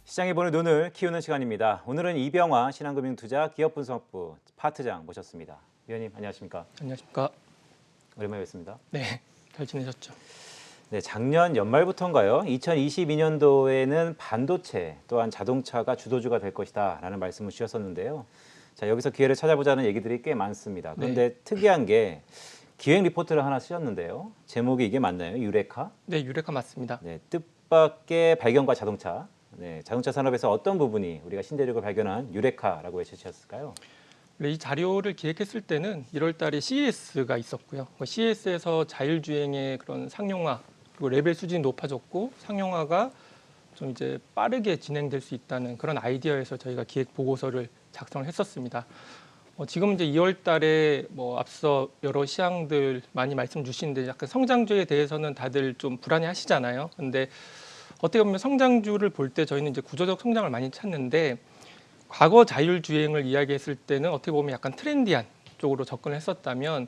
시장에 보는 눈을 키우는 시간입니다. 오늘은 이병화 신한금융투자 기업분석부 파트장 모셨습니다. 위원님 안녕하십니까? 안녕하십니까? 오랜만에 뵙습니다. 네, 잘 지내셨죠? 네, 작년 연말부터인가요? 2022년도에는 반도체 또한 자동차가 주도주가 될 것이다 라는 말씀을 주셨었는데요. 자, 여기서 기회를 찾아보자는 얘기들이 꽤 많습니다. 그런데 특이한 게 기획 리포트를 하나 쓰셨는데요. 제목이 이게 맞나요? 유레카? 네, 유레카 맞습니다. 네, 뜻밖의 발견과 자동차. 네, 자동차 산업에서 어떤 부분이 우리가 신대륙을 발견한 유레카라고 외치셨을까요? 이 자료를 기획했을 때는 1월 달에 CES가 있었고요. CES에서 자율주행의 그런 상용화 그리고 레벨 수준이 높아졌고 상용화가 좀 이제 빠르게 진행될 수 있다는 그런 아이디어에서 저희가 기획 보고서를 작성을 했었습니다. 지금 이제 2월 달에 앞서 여러 시황들 많이 말씀 주시는데 약간 성장주에 대해서는 다들 좀 불안해 하시잖아요. 근데 어떻게 보면 성장주를 볼 때 저희는 이제 구조적 성장을 많이 찾는데 과거 자율주행을 이야기했을 때는 어떻게 보면 약간 트렌디한 쪽으로 접근을 했었다면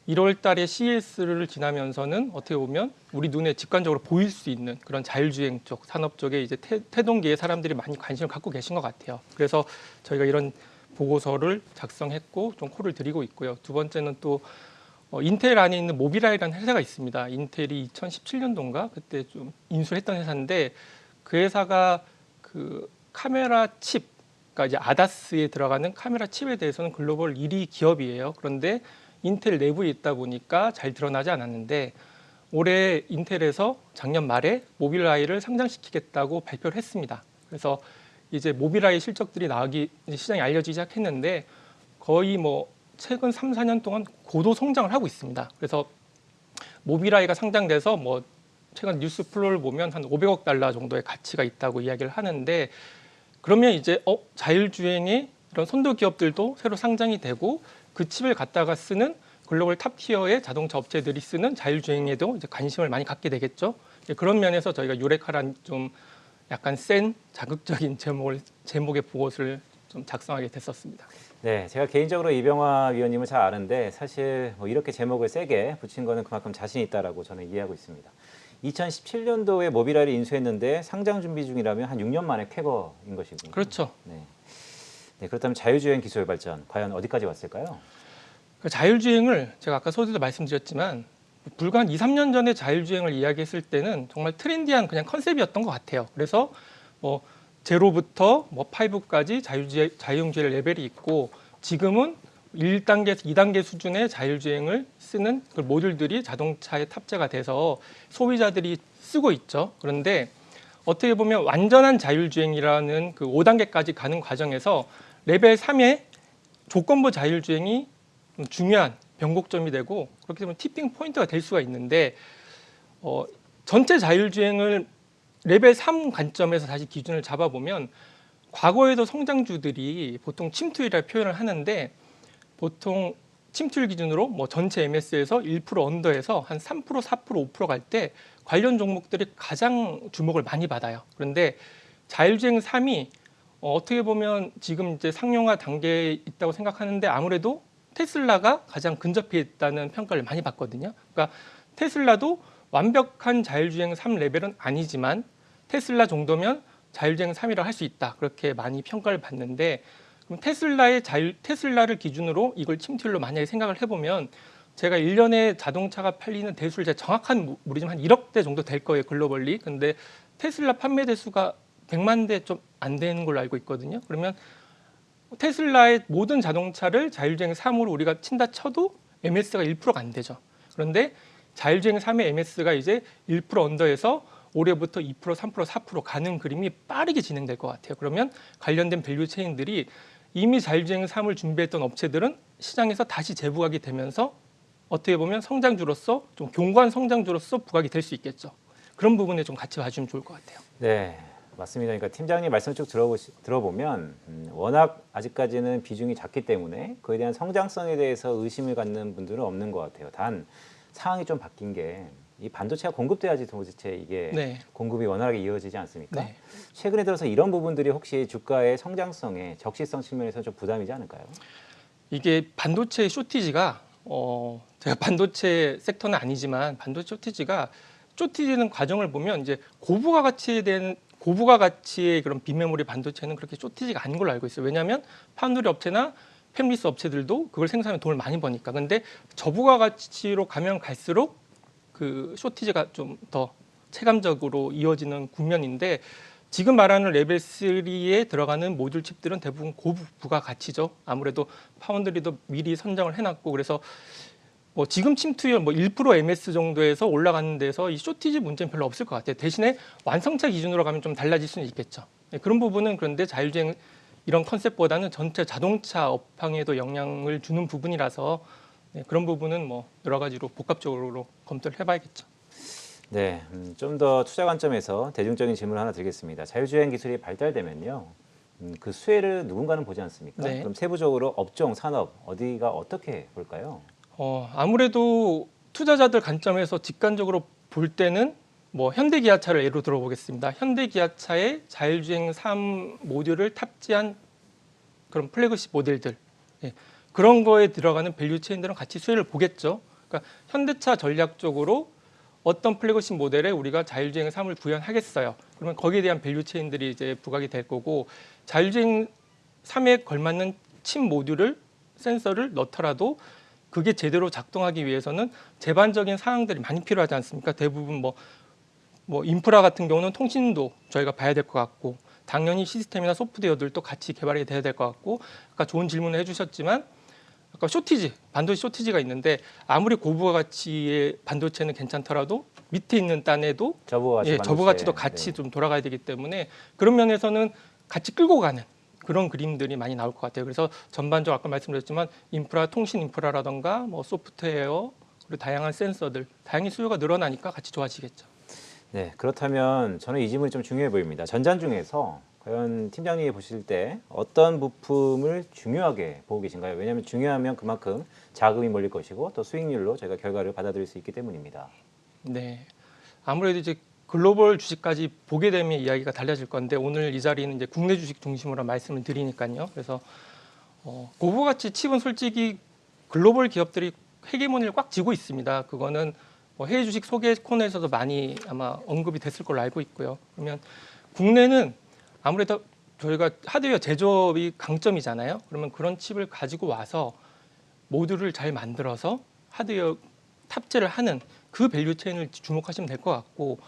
1월 달에 CES를 지나면서는 어떻게 보면 우리 눈에 직관적으로 보일 수 있는 그런 자율주행 쪽 산업 쪽에 이제 태동기에 사람들이 많이 관심을 갖고 계신 것 같아요. 그래서 저희가 이런 보고서를 작성했고 좀 콜을 드리고 있고요. 두 번째는 또 인텔 안에 있는 모비라이라는 회사가 있습니다. 인텔이 2017년도인가 그때 좀 인수를 했던 회사인데 그 회사가 그 카메라 칩, 그러니까 이제 아다스에 들어가는 카메라 칩에 대해서는 글로벌 1위 기업이에요. 그런데 인텔 내부에 있다 보니까 잘 드러나지 않았는데 올해 인텔에서 작년 말에 모빌아이를 상장시키겠다고 발표를 했습니다. 그래서 이제 모빌아이 실적들이 나오기 이제 시장에 알려지기 시작했는데 거의 최근 3, 4년 동안 고도 성장을 하고 있습니다. 그래서 모빌아이가 상장돼서 최근 뉴스 플로를 보면 한 500억 달러 정도의 가치가 있다고 이야기를 하는데 그러면 이제 자율주행의 이런 선도 기업들도 새로 상장이 되고 그 칩을 갖다가 쓰는 글로벌 탑티어의 자동차 업체들이 쓰는 자율주행에도 이제 관심을 많이 갖게 되겠죠. 그런 면에서 저희가 유레카란 좀 약간 센 자극적인 제목의 보고서를 좀 작성하게 됐었습니다. 네, 제가 개인적으로 이병화 위원님을 잘 아는데 사실 이렇게 제목을 세게 붙인 거는 그만큼 자신 있다라고 저는 이해하고 있습니다. 2017년도에 모빌아이를 인수했는데 상장 준비 중이라면 한 6년 만에 쾌거인 것이군요. 그렇죠. 네. 네, 그렇다면 자율주행 기술 발전 과연 어디까지 왔을까요? 자율주행을 제가 아까 서두에도 말씀드렸지만 불과 한 2, 3년 전에 자율주행을 이야기했을 때는 정말 트렌디한 그냥 컨셉이었던 것 같아요. 그래서 제로부터 5까지 자율주행 레벨이 있고 지금은 1단계에서 2단계 수준의 자율주행을 쓰는 그 모듈들이 자동차에 탑재가 돼서 소비자들이 쓰고 있죠. 그런데 어떻게 보면 완전한 자율주행이라는 그 5단계까지 가는 과정에서 레벨 3의 조건부 자율주행이 중요한 변곡점이 되고 그렇게 되면 티핑 포인트가 될 수가 있는데 전체 자율주행을 레벨 3 관점에서 다시 기준을 잡아보면 과거에도 성장주들이 보통 침투율이라 표현을 하는데 보통 침투율 기준으로 전체 MS에서 1% 언더에서 한 3%, 4%, 5% 갈 때 관련 종목들이 가장 주목을 많이 받아요. 그런데 자율주행 3이 어떻게 보면 지금 이제 상용화 단계에 있다고 생각하는데 아무래도 테슬라가 가장 근접해 있다는 평가를 많이 받거든요. 그러니까 테슬라도 완벽한 자율주행 3 레벨은 아니지만 테슬라 정도면 자율주행 3이라고 할 수 있다. 그렇게 많이 평가를 받는데 그럼 테슬라를 기준으로 이걸 침투율로 만약에 생각을 해보면 제가 1년에 자동차가 팔리는 대수를 제가 정확한 무리지만 한 1억 대 정도 될 거예요. 글로벌리. 근데 테슬라 판매 대수가 100만 대 좀 안 되는 걸로 알고 있거든요. 그러면 테슬라의 모든 자동차를 자율주행 3으로 우리가 친다 쳐도 MS가 1%가 안 되죠. 그런데 자율주행 3의 MS가 이제 1% 언더에서 올해부터 2%, 3%, 4% 가는 그림이 빠르게 진행될 것 같아요. 그러면 관련된 밸류 체인들이 이미 자율주행 3을 준비했던 업체들은 시장에서 다시 재부각이 되면서 어떻게 보면 성장주로서 좀 견고한 성장주로서 부각이 될 수 있겠죠. 그런 부분에 좀 같이 봐주면 좋을 것 같아요. 네, 맞습니다. 그러니까 팀장님 말씀 쭉 들어보면 워낙 아직까지는 비중이 작기 때문에 그에 대한 성장성에 대해서 의심을 갖는 분들은 없는 것 같아요. 단 상황이 좀 바뀐 게 이 반도체가 공급돼야지 도대체 이게 공급이 원활하게 이어지지 않습니까? 네. 최근에 들어서 이런 부분들이 혹시 주가의 성장성에 적시성 측면에서 좀 부담이지 않을까요? 이게 반도체 쇼티지가 제가 반도체 섹터는 아니지만 반도체 쇼티지는 과정을 보면 이제 고부가가치에 대한 고부가 가치의 그런 빈메모리 반도체는 그렇게 쇼티지가 아닌 걸로 알고 있어요. 왜냐하면 파운드리 업체나 팹리스 업체들도 그걸 생산하면 돈을 많이 버니까. 근데 저부가 가치로 가면 갈수록 그 쇼티지가 좀 더 체감적으로 이어지는 국면인데 지금 말하는 레벨 3에 들어가는 모듈 칩들은 대부분 고부가 가치죠. 아무래도 파운드리도 미리 선정을 해놨고 그래서 뭐 지금 침투율 뭐 1% ms 정도에서 올라가는 데서 이 쇼티지 문제는 별로 없을 것 같아요. 대신에 완성차 기준으로 가면 좀 달라질 수는 있겠죠. 네, 그런 부분은 그런데 자율주행 이런 컨셉보다는 전체 자동차 업황에도 영향을 주는 부분이라서 네, 그런 부분은 뭐 여러 가지로 복합적으로 검토를 해봐야겠죠. 네, 좀 더 투자 관점에서 대중적인 질문을 하나 드리겠습니다. 자율주행 기술이 발달되면요, 그 수혜를 누군가는 보지 않습니까? 네. 그럼 세부적으로 업종, 산업 어디가 어떻게 볼까요? 아무래도 투자자들 관점에서 직관적으로 볼 때는 뭐 현대기아차를 예로 들어보겠습니다. 현대기아차의 자율주행 3 모듈을 탑재한 그런 플래그십 모델들 예, 그런 거에 들어가는 밸류 체인들은 같이 수혜를 보겠죠. 그러니까 현대차 전략적으로 어떤 플래그십 모델에 우리가 자율주행 3을 구현하겠어요. 그러면 거기에 대한 밸류 체인들이 이제 부각이 될 거고 자율주행 3에 걸맞는 칩 모듈을 센서를 넣더라도 그게 제대로 작동하기 위해서는 제반적인 사항들이 많이 필요하지 않습니까? 대부분 뭐 인프라 같은 경우는 통신도 저희가 봐야 될 것 같고 당연히 시스템이나 소프트웨어들도 같이 개발이 돼야 될 것 같고 아까 좋은 질문을 해주셨지만 아까 쇼티지, 반도체 쇼티지가 있는데 아무리 고부가 가치의 반도체는 괜찮더라도 밑에 있는 단에도 저부가 가치 저부 가치도 같이 네. 좀 돌아가야 되기 때문에 그런 면에서는 같이 끌고 가는 그런 그림들이 많이 나올 것 같아요. 그래서 전반적으로 아까 말씀드렸지만 인프라, 통신 인프라라던가 뭐 소프트웨어 그리고 다양한 센서들, 다양히 수요가 늘어나니까 같이 좋아지겠죠. 네, 그렇다면 저는 이 질문이 좀 중요해 보입니다. 전장 중에서 과연 팀장님이 보실 때 어떤 부품을 중요하게 보고 계신가요? 왜냐하면 중요하면 그만큼 자금이 몰릴 것이고 또 수익률로 저희가 결과를 받아들일 수 있기 때문입니다. 네, 아무래도 이제 글로벌 주식까지 보게 되면 이야기가 달라질 건데 오늘 이 자리는 이제 국내 주식 중심으로 말씀을 드리니까요. 그래서 고부가치 칩은 솔직히 글로벌 기업들이 헤게모니를 꽉 쥐고 있습니다. 그거는 뭐 해외 주식 소개 코너에서도 많이 아마 언급이 됐을 걸로 알고 있고요. 그러면 국내는 아무래도 저희가 하드웨어 제조업이 강점이잖아요. 그러면 그런 칩을 가지고 와서 모듈을 잘 만들어서 하드웨어 탑재를 하는 그 밸류 체인을 주목하시면 될 것 같고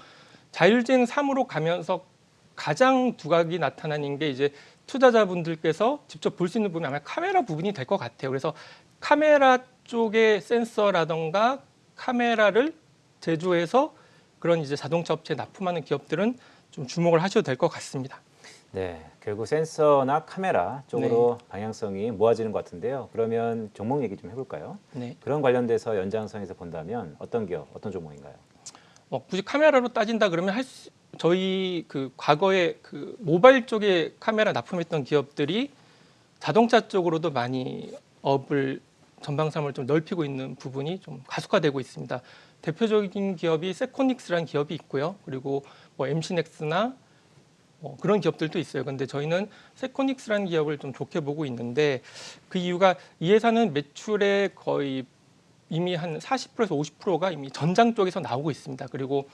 자율주행 3으로 가면서 가장 두각이 나타나는 게 이제 투자자분들께서 직접 볼 수 있는 부분이 아마 카메라 부분이 될 것 같아요. 그래서 카메라 쪽의 센서라던가 카메라를 제조해서 그런 이제 자동차 업체에 납품하는 기업들은 좀 주목을 하셔도 될 것 같습니다. 네, 결국 센서나 카메라 쪽으로 방향성이 모아지는 것 같은데요. 그러면 종목 얘기 좀 해볼까요? 네. 그런 관련돼서 연장선에서 본다면 어떤 기업, 어떤 종목인가요? 굳이 카메라로 따진다 그러면 저희 그 과거에 그 모바일 쪽에 카메라 납품했던 기업들이 자동차 쪽으로도 많이 업을 전방삼을 좀 넓히고 있는 부분이 좀 가속화되고 있습니다. 대표적인 기업이 세코닉스라는 기업이 있고요. 그리고 뭐 MC넥스나 그런 기업들도 있어요. 근데 저희는 세코닉스라는 기업을 좀 좋게 보고 있는데 그 이유가 이 회사는 매출의 거의 이미 한 40%에서 50%가 이미 전장 쪽에서 나오고 있습니다. 그리고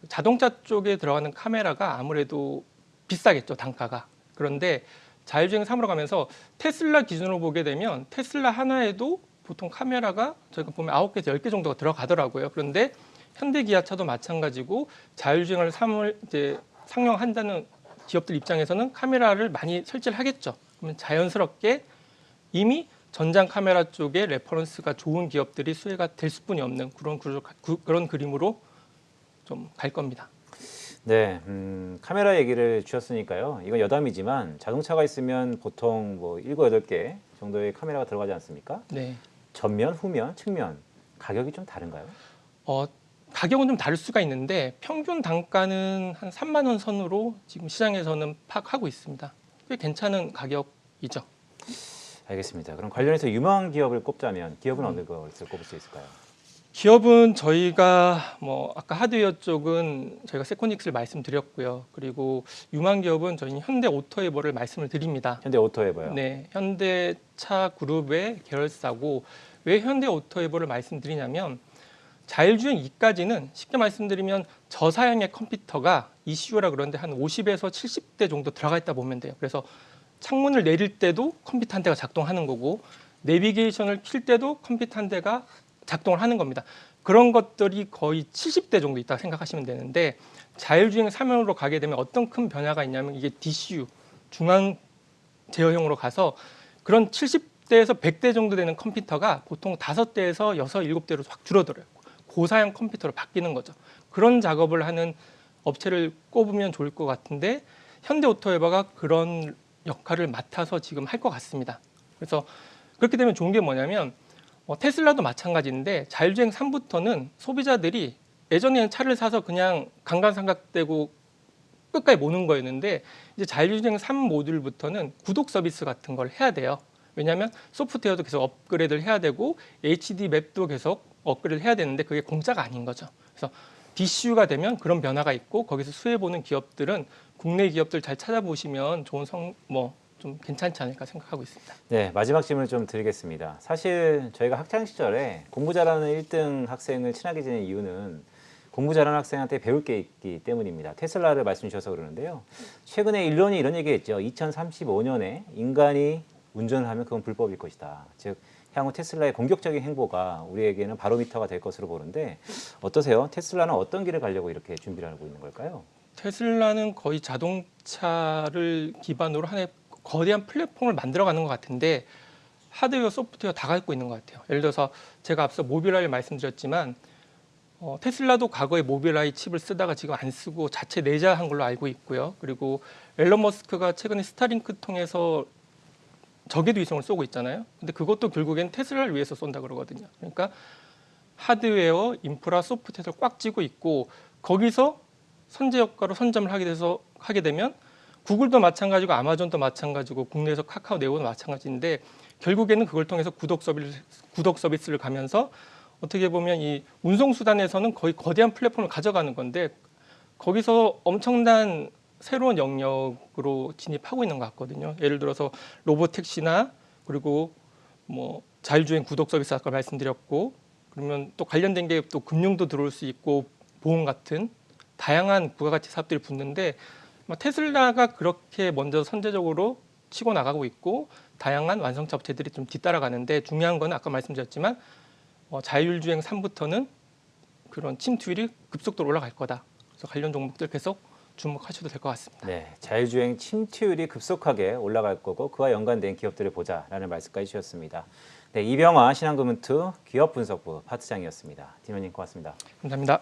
자동차 쪽에 들어가는 카메라가 아무래도 비싸겠죠, 단가가. 그런데 자율주행 3으로 가면서 테슬라 기준으로 보게 되면 테슬라 하나에도 보통 카메라가 저희가 보면 9개에서 10개 정도가 들어가더라고요. 그런데 현대기아차도 마찬가지고 자율주행을 3을 이제 상용한다는 기업들 입장에서는 카메라를 많이 설치를 하겠죠. 그러면 자연스럽게 이미 전장 카메라 쪽에 레퍼런스가 좋은 기업들이 수혜가 될 수뿐이 없는 그런 그림으로 좀 갈 겁니다. 네, 카메라 얘기를 주셨으니까요. 이건 여담이지만 자동차가 있으면 보통 뭐 7, 8개 정도의 카메라가 들어가지 않습니까? 네. 전면, 후면, 측면 가격이 좀 다른가요? 가격은 좀 다를 수가 있는데 평균 단가는 한 3만 원 선으로 지금 시장에서는 파악하고 있습니다. 꽤 괜찮은 가격이죠. 알겠습니다. 그럼 관련해서 유망 기업을 꼽자면 기업은 어느 것을 꼽을 수 있을까요? 기업은 저희가 뭐 아까 하드웨어 쪽은 저희가 세코닉스를 말씀드렸고요. 그리고 유망 기업은 저희는 현대 오토에버를 말씀을 드립니다. 현대 오토에버요. 네, 현대차 그룹의 계열사고 왜 현대 오토에버를 말씀드리냐면 자율주행 2까지는 쉽게 말씀드리면 저사양의 컴퓨터가 ECU라 그러는데 한 50에서 70대 정도 들어가 있다 보면 돼요. 그래서 창문을 내릴 때도 컴퓨터 한 대가 작동하는 거고 내비게이션을 킬 때도 컴퓨터 한 대가 작동을 하는 겁니다. 그런 것들이 거의 70대 정도 있다고 생각하시면 되는데 자율주행 3연으로 가게 되면 어떤 큰 변화가 있냐면 이게 DCU, 중앙 제어형으로 가서 그런 70대에서 100대 정도 되는 컴퓨터가 보통 5대에서 6, 7대로 확 줄어들어요. 고사양 컴퓨터로 바뀌는 거죠. 그런 작업을 하는 업체를 꼽으면 좋을 것 같은데 현대오토웨버가 그런 역할을 맡아서 지금 할 것 같습니다. 그래서 그렇게 되면 좋은 게 뭐냐면 테슬라도 마찬가지인데 자율주행 3부터는 소비자들이 예전에는 차를 사서 그냥 강간삼각대고 끝까지 모는 거였는데 이제 자율주행 3 모듈부터는 구독 서비스 같은 걸 해야 돼요. 왜냐하면 소프트웨어도 계속 업그레이드를 해야 되고 HD 맵도 계속 업그레이드를 해야 되는데 그게 공짜가 아닌 거죠. 그래서 DCU가 되면 그런 변화가 있고 거기서 수혜 보는 기업들은 국내 기업들 잘 찾아보시면 좋은 좀 괜찮지 않을까 생각하고 있습니다. 네, 마지막 질문을 좀 드리겠습니다. 사실 저희가 학창 시절에 공부 잘하는 1등 학생을 친하게 지낸 이유는 공부 잘하는 학생한테 배울 게 있기 때문입니다. 테슬라를 말씀 주셔서 그러는데요. 최근에 일론이 이런 얘기했죠. 2035년에 인간이 운전을 하면 그건 불법일 것이다. 즉 향후 테슬라의 공격적인 행보가 우리에게는 바로미터가 될 것으로 보는데 어떠세요? 테슬라는 어떤 길을 가려고 이렇게 준비를 하고 있는 걸까요? 테슬라는 거의 자동차를 기반으로 하나의 거대한 플랫폼을 만들어가는 것 같은데 하드웨어, 소프트웨어 다 갖고 있는 것 같아요. 예를 들어서 제가 앞서 모빌아이를 말씀드렸지만 테슬라도 과거에 모빌아이 칩을 쓰다가 지금 안 쓰고 자체 내재한 걸로 알고 있고요. 그리고 앨런 머스크가 최근에 스타링크 통해서 저궤도 위성을 쏘고 있잖아요. 근데 그것도 결국엔 테슬라를 위해서 쏜다 그러거든요. 그러니까 하드웨어, 인프라, 소프트웨어를 꽉 쥐고 있고 거기서 선제 효과로 선점을 하게 되면 구글도 마찬가지고 아마존도 마찬가지고 국내에서 카카오 네오도 마찬가지인데 결국에는 그걸 통해서 구독 서비스를 가면서 어떻게 보면 이 운송 수단에서는 거의 거대한 플랫폼을 가져가는 건데 거기서 엄청난 새로운 영역으로 진입하고 있는 것 같거든요. 예를 들어서 로보택시나 그리고 자율주행 구독 서비스 아까 말씀드렸고 그러면 또 관련된 게 또 금융도 들어올 수 있고 보험 같은 다양한 부가가치 사업들이 붙는데 테슬라가 그렇게 먼저 선제적으로 치고 나가고 있고 다양한 완성차 업체들이 좀 뒤따라가는데 중요한 거는 아까 말씀드렸지만 자율주행 3부터는 그런 침투율이 급속도로 올라갈 거다. 그래서 관련 종목들 계속 주목하셔도 될 것 같습니다. 네, 자율주행 침투율이 급속하게 올라갈 거고 그와 연관된 기업들을 보자라는 말씀까지 주셨습니다. 네, 이병화 신한금융투 기업분석부 파트장이었습니다. 팀원님 고맙습니다. 감사합니다.